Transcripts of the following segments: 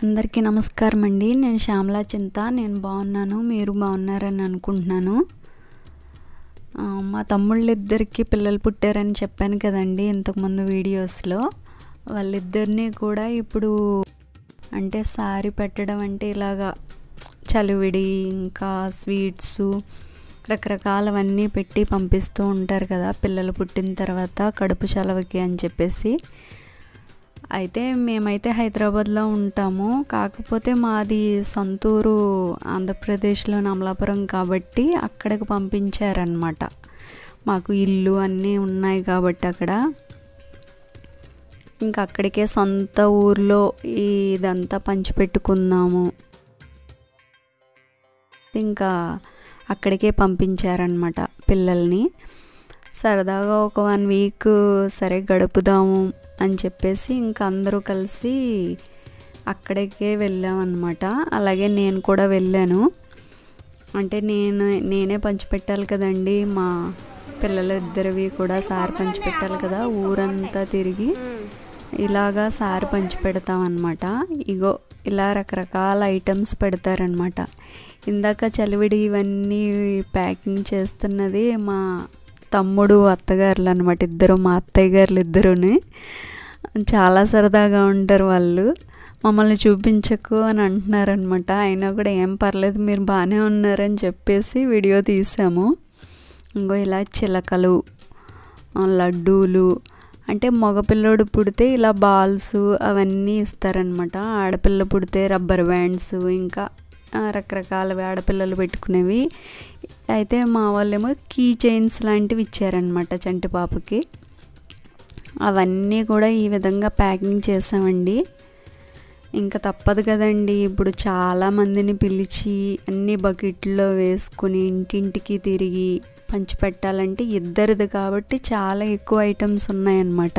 అందరికీ నమస్కారం అండి. నేను శ్యామలా చింత. నేను బాగున్నాను, మీరు బాగున్నారని అనుకుంటున్నాను. మా తమ్ముళ్ళిద్దరికి పిల్లలు పుట్టారని చెప్పాను కదండి ఇంతకుముందు వీడియోస్లో. వాళ్ళిద్దరినీ కూడా ఇప్పుడు అంటే సారీ పెట్టడం అంటే ఇలాగా చలివిడి ఇంకా స్వీట్స్ రకరకాలవన్నీ పెట్టి పంపిస్తూ ఉంటారు కదా పిల్లలు పుట్టిన తర్వాత కడుపు చలవకి అని చెప్పేసి. అయితే మేమైతే హైదరాబాద్లో ఉంటాము, కాకపోతే మాది సొంతూరు ఆంధ్రప్రదేశ్లోని అమలాపురం కాబట్టి అక్కడికి పంపించారనమాట. మాకు ఇల్లు అన్నీ ఉన్నాయి కాబట్టి అక్కడ ఇంకా అక్కడికే సొంత ఊర్లో ఇదంతా పంచిపెట్టుకుందాము ఇంకా అక్కడికే పంపించారనమాట పిల్లల్ని. సరదాగా ఒక 1 వీక్ సరే గడుపుదాము అని చెప్పేసి ఇంకా అందరూ కలిసి అక్కడికే వెళ్ళామన్నమాట. అలాగే నేను కూడా వెళ్ళాను. అంటే నేనే పంచిపెట్టాలి కదండి, మా పిల్లలిద్దరివి కూడా సారి పంచిపెట్టాలి కదా. ఊరంతా తిరిగి ఇలాగా సారి పంచిపెడతామన్నమాట. ఇగో ఇలా రకరకాల ఐటమ్స్ పెడతారనమాట. ఇందాక చలివిడి ఇవన్నీ ప్యాకింగ్ చేస్తున్నది మా తమ్ముడు అత్తగారులు అనమాట. ఇద్దరు మా అత్తయ్య గారులు ఇద్దరుని చాలా సరదాగా ఉంటారు వాళ్ళు. మమ్మల్ని చూపించకు అని అంటున్నారనమాట. అయినా కూడా ఏం పర్లేదు మీరు బాగానే ఉన్నారని చెప్పేసి వీడియో తీసాము. ఇంకో ఇలా చిలకలు, లడ్డూలు, అంటే మగపిల్లోడు పుడితే ఇలా బాల్స్ అవన్నీ ఇస్తారనమాట. ఆడపిల్ల పుడితే రబ్బర్ బ్యాండ్స్ ఇంకా రకరకాలవి ఆడపిల్లలు పెట్టుకునేవి. అయితే మా వాళ్ళేమో కీ చైన్స్ లాంటివి ఇచ్చారనమాట చంటి పాపకి. అవన్నీ కూడా ఈ విధంగా ప్యాకింగ్ చేసామండి. ఇంకా తప్పదు కదండి, ఇప్పుడు చాలామందిని పిలిచి అన్ని బకెట్లో వేసుకుని ఇంటింటికి తిరిగి పంచిపెట్టాలంటే ఇద్దరిది కాబట్టి చాలా ఎక్కువ ఐటమ్స్ ఉన్నాయన్నమాట.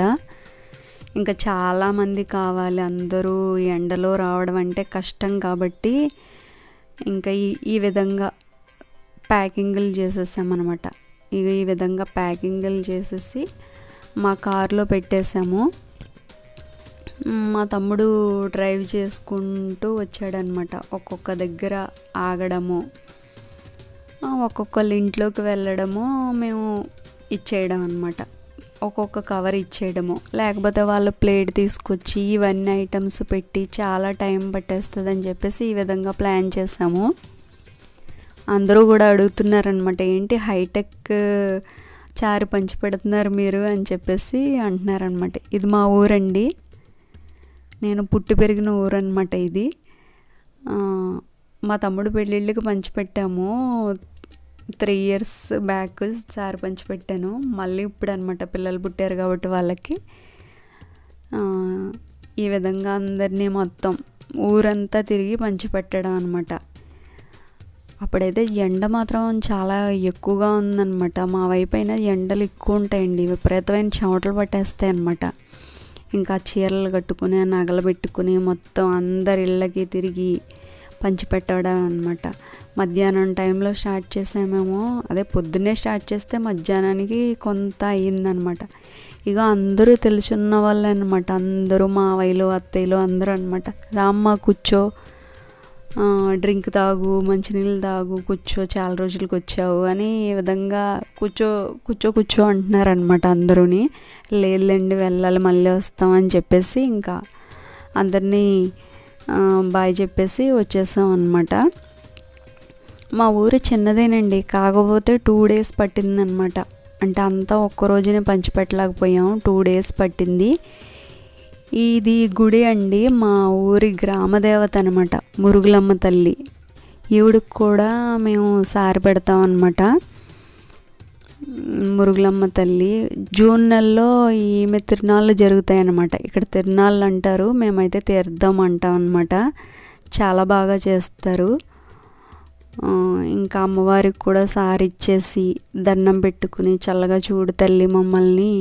ఇంకా చాలామంది కావాలి, అందరూ ఎండలో రావడం అంటే కష్టం కాబట్టి ఇంకా ఈ విధంగా ప్యాకింగ్లు చేసేసామన్నమాట. ఇక ఈ విధంగా ప్యాకింగ్లు చేసేసి మా కారులో పెట్టేసాము. మా తమ్ముడు డ్రైవ్ చేసుకుంటూ వచ్చాడనమాట. ఒక్కొక్క దగ్గర ఆగడము, ఒక్కొక్కళ్ళ ఇంట్లోకి వెళ్ళడము, మేము ఇచ్చేయడం అనమాట. ఒక్కొక్క కవర్ ఇచ్చేయడము, లేకపోతే వాళ్ళు ప్లేట్ తీసుకొచ్చి ఇవన్నీ ఐటమ్స్ పెట్టి చాలా టైం పట్టేస్తుంది అని చెప్పేసి ఈ విధంగా ప్లాన్ చేసాము. అందరూ కూడా అడుగుతున్నారనమాట, ఏంటి హైటెక్ చారు పంచి పెడుతున్నారు మీరు అని చెప్పేసి అంటున్నారనమాట. ఇది మా ఊరండి, నేను పుట్టి పెరిగిన ఊరు అనమాట ఇది. మా తమ్ముడు పెళ్ళిళ్ళకి పంచిపెట్టాము. 3 years బ్యాక్ సారి పంచిపెట్టాను. మళ్ళీ ఇప్పుడు అనమాట పిల్లలు పుట్టారు కాబట్టి వాళ్ళకి ఈ విధంగా అందరినీ మొత్తం ఊరంతా తిరిగి పంచిపెట్టడం అనమాట. అప్పుడైతే ఎండ మాత్రం చాలా ఎక్కువగా ఉందన్నమాట. మా వైపు అయినా ఎండలు ఎక్కువ ఉంటాయండి, విపరీతమైన చెమటలు పట్టేస్తాయి అన్నమాట. ఇంకా చీరలు కట్టుకుని నగలు పెట్టుకుని మొత్తం అందరి ఇళ్ళకి తిరిగి పంచిపెట్టడం అనమాట. మధ్యాహ్నం టైంలో స్టార్ట్ చేసామేమో, అదే పొద్దున్నే స్టార్ట్ చేస్తే మధ్యాహ్నానికి కొంత అయ్యిందనమాట. ఇక అందరూ తెలుసున్న వాళ్ళే అనమాట, అందరూ మావయ్యలు అత్తయ్యలు అందరూ అనమాట. రామ్మ కూర్చో, డ్రింక్ తాగు, మంచినీళ్ళు తాగు, కూర్చో, చాలా రోజులకి వచ్చావు అని ఈ విధంగా కూర్చో కూర్చో కూర్చో అంటున్నారనమాట అందరూని. లేదులేండి వెళ్ళాలి మళ్ళీ వస్తామని చెప్పేసి ఇంకా అందరినీ బాయ్ చెప్పేసి వచ్చేసాం అనమాట. మా ఊరు చిన్నదేనండి, కాకపోతే 2 days పట్టిందనమాట. అంటే అంతా ఒక్కరోజునే పంచిపెట్టలేకపోయాం, 2 days పట్టింది. ఇది గుడి అండి, మా ఊరి గ్రామదేవత అనమాట, మురుగులమ్మ తల్లి. ఈవిడికి కూడా మేము సారి పెడతాం అనమాట. మురుగులమ్మ తల్లి జూన్ నెలలో ఈమె తిరునాళ్ళు జరుగుతాయి అన్నమాట. ఇక్కడ తిరునాళ్ళు అంటారు, మేమైతే తీర్థం అంటాం అనమాట. చాలా బాగా చేస్తారు. ఇంకా అమ్మవారికి కూడా సారి ఇచ్చేసి దండం పెట్టుకుని, చల్లగా చూడు తల్లి మమ్మల్ని,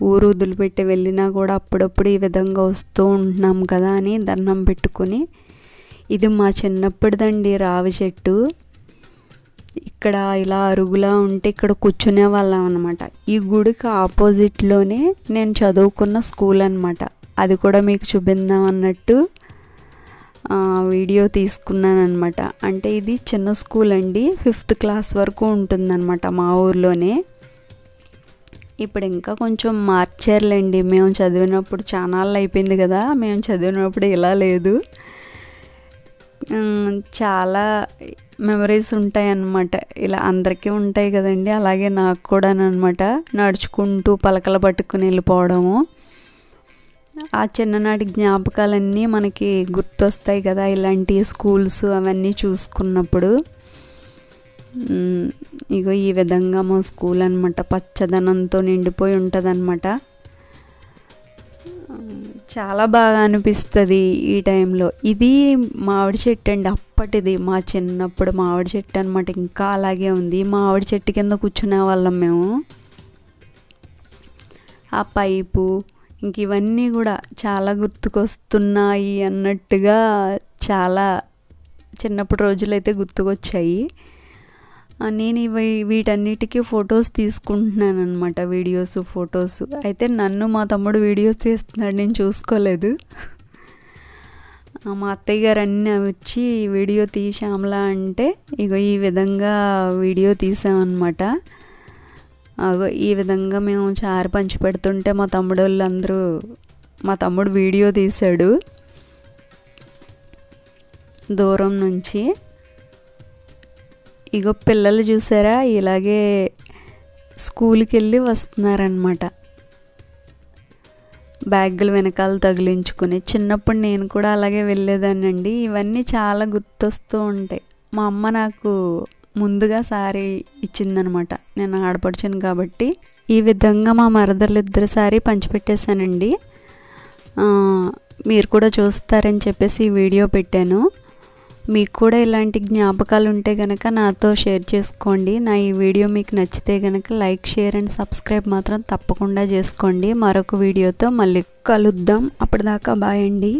ఊరు వదిలిపెట్టి వెళ్ళినా కూడా అప్పుడప్పుడు ఈ విధంగా వస్తూ ఉంటున్నాం కదా అని దండం పెట్టుకుని. ఇది మా చిన్నప్పటిదండి రావి చెట్టు. ఇక్కడ ఇలా అరుగులా ఉంటే ఇక్కడ కూర్చునే వాళ్ళం అనమాట. ఈ గుడికి ఆపోజిట్లోనే నేను చదువుకున్న స్కూల్ అనమాట. అది కూడా మీకు చూపిద్దాం అన్నట్టు వీడియో తీసుకున్నాను అనమాట. అంటే ఇది చిన్న స్కూల్ అండి, 5th క్లాస్ వరకు ఉంటుందన్నమాట మా ఊర్లోనే. ఇప్పుడు ఇంకా కొంచెం మార్చారులేండి. మేము చదివినప్పుడు చాలా అయిపోయింది కదా, మేము చదివినప్పుడు ఇలా లేదు. చాలా మెమరీస్ ఉంటాయి అన్నమాట. ఇలా అందరికీ ఉంటాయి కదండి, అలాగే నాకు కూడా అనమాట. నడుచుకుంటూ పలకలు పట్టుకుని వెళ్ళిపోవడము, ఆ చిన్ననాటి జ్ఞాపకాలన్నీ మనకి గుర్తొస్తాయి కదా ఇలాంటి స్కూల్స్ అవన్నీ చూసుకున్నప్పుడు. ఇగో ఈ విధంగా మా స్కూల్ అనమాట పచ్చదనంతో నిండిపోయి ఉంటుంది అనమాట. చాలా బాగా అనిపిస్తుంది ఈ టైంలో. ఇది మామిడి చెట్టు అండి, అప్పటిది మా చిన్నప్పుడు మామిడి చెట్టు అనమాట. ఇంకా అలాగే ఉంది. మామిడి చెట్టు కింద కూర్చునే వాళ్ళం మేము. ఆ పైపు ఇంక ఇవన్నీ కూడా చాలా గుర్తుకొస్తున్నాయి అన్నట్టుగా చాలా చిన్నప్పుడు రోజులైతే గుర్తుకొచ్చాయి. నేను వీటన్నిటికీ ఫొటోస్ తీసుకుంటున్నాను అనమాట, వీడియోస్ ఫొటోస్. అయితే నన్ను మా తమ్ముడు వీడియోస్ తీస్తున్నాడు, నేను చూసుకోలేదు. మా అత్తయ్య గారు అన్నీ వచ్చి వీడియో తీసాంలా అంటే ఇగో ఈ విధంగా వీడియో తీసామన్నమాట. ఈ విధంగా మేము చారు పంచి పెడుతుంటే మా తమ్ముడు వాళ్ళందరూ, మా తమ్ముడు వీడియో తీశాడు దూరం నుంచి. ఇగో పిల్లలు చూసారా ఇలాగే స్కూల్కి వెళ్ళి వస్తున్నారనమాట, బ్యాగులు వెనకాల తగిలించుకుని. చిన్నప్పుడు నేను కూడా అలాగే వెళ్ళేదానండి. ఇవన్నీ చాలా గుర్తొస్తూ ఉంటాయి. మా అమ్మ నాకు ముందుగా సారీ ఇచ్చిందనమాట, నేను ఆడపడిచాను కాబట్టి. ఈ విధంగా మా మరదలిద్దరు సారీ పంచిపెట్టేశానండి. మీరు కూడా చూస్తారని చెప్పేసి ఈ వీడియో పెట్టాను. మీకు కూడా ఇలాంటి జ్ఞాపకాలు ఉంటే కనుక నాతో షేర్ చేసుకోండి. నా ఈ వీడియో మీకు నచ్చితే కనుక లైక్, షేర్ అండ్ సబ్స్క్రైబ్ మాత్రం తప్పకుండా చేసుకోండి. మరొక వీడియోతో మళ్ళీ కలుద్దాం. అప్పటిదాకా బాయ్ అండి.